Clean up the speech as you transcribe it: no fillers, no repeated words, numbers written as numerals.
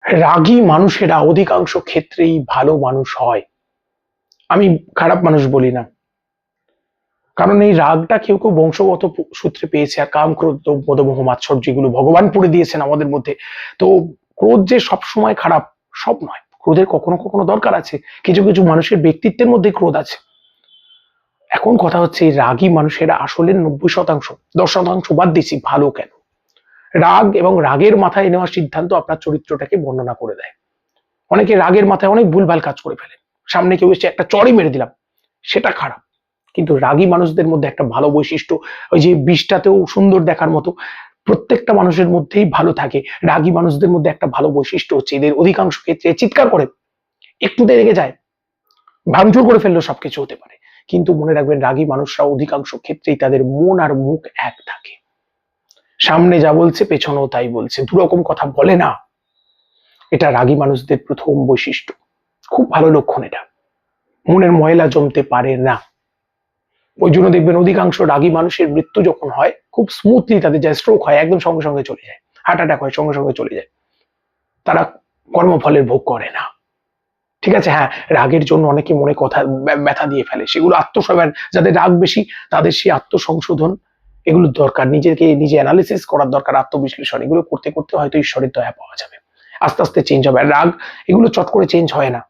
রাগী মানুষেরা অধিকাংশ ক্ষেত্রেই ভালো মানুষ হয়। আমি খারাপ মানুষ বলি না, কারণ এই রাগটা কেউ কেউ বংশগত সূত্রে পেয়েছে, আর কাম, ক্রোধ, লোভ, মদ, মোহ, মাৎসর্য এগুলো ভগবান পুরে দিয়েছেন আমাদের মধ্যে। তো ক্রোধ যে সবসময় খারাপ সব নয়, ক্রোধের কখনো কখনো দরকার আছে। কিছু কিছু মানুষের ব্যক্তিত্বের মধ্যে ক্রোধ আছে। এখন কথা হচ্ছে এই রাগী মানুষেরা আসলে 90%, 10% বাদ দিচ্ছি, ভালো কেন? রাগ এবং রাগের মাথায় নেওয়া সিদ্ধান্ত আপনার চরিত্রটাকে বর্ণনা করে দেয়। অনেকে রাগের মাথায় অনেক ভুলভাল কাজ করে ফেলে। সামনে কেউ এসে একটা চড়ই মেরে দিলাম, সেটা খারাপ। কিন্তু রাগী মানুষদের মধ্যে একটা ভালো বৈশিষ্ট্য, ওই যে বিষটাতেও সুন্দর দেখার মতো প্রত্যেকটা মানুষের মধ্যেই ভালো থাকে। রাগী মানুষদের মধ্যে একটা ভালো বৈশিষ্ট্য হচ্ছে এদের অধিকাংশ ক্ষেত্রে চিৎকার করে, একটুতে রেগে যায়, ভাঙচুর করে ফেললেও সবকিছু হতে পারে। কিন্তু মনে রাখবেন, রাগী মানুষরা অধিকাংশ ক্ষেত্রেই তাদের মন আর মুখ এক থাকে। সামনে যা বলছে পেছনেও তাই বলছে, দুরকম কথা বলে না। এটা রাগী মানুষদের প্রথম বৈশিষ্ট্য, খুব ভালো লক্ষণ এটা। মনের ময়লা জমতে পারে না। ওই জন্য দেখবেন অধিকাংশ রাগী মানুষের মৃত্যু যখন হয় খুব স্মুথলি তাদের যায়, স্ট্রোক হয় একদম সঙ্গে সঙ্গে চলে যায়, হার্ট অ্যাটাক হয় সঙ্গে সঙ্গে চলে যায়। তারা কর্মফলের ভোগ করে না। ঠিক আছে, হ্যাঁ, রাগের জন্য অনেকে মনে কথা ব্যথা দিয়ে ফেলে, সেগুলো আত্মসংশোধন, যাদের রাগ বেশি তাদের সেই আত্মসংশোধন এগুলো দরকার, নিজেকে নিজে অ্যানালিসিস করার দরকার, আত্মবিশ্লেষণ এগুলো করতে করতে হয়তো ঈশ্বরের দয়া পাওয়া যাবে, আস্তে আস্তে চেঞ্জ হবে। আর রাগ এগুলো চট করে চেঞ্জ হয় না।